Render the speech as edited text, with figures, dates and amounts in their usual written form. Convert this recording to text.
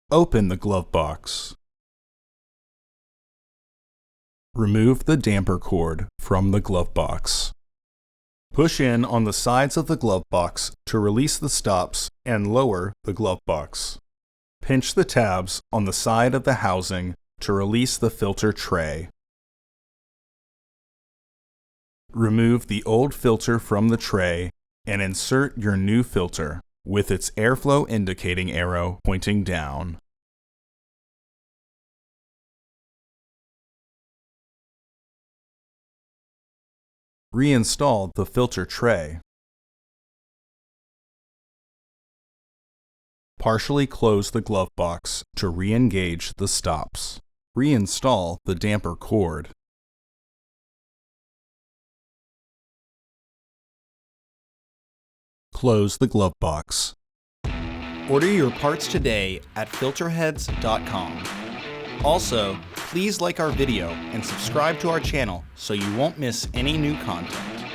Open the glove box. Remove the damper cord from the glove box. Push in on the sides of the glove box to release the stops and lower the glove box. Pinch the tabs on the side of the housing to release the filter tray. Remove the old filter from the tray and insert your new filter with its airflow indicating arrow pointing down. Reinstall the filter tray. Partially close the glove box to re-engage the stops. Reinstall the damper cord. Close the glove box. Order your parts today at filterheads.com. Also, please like our video and subscribe to our channel so you won't miss any new content.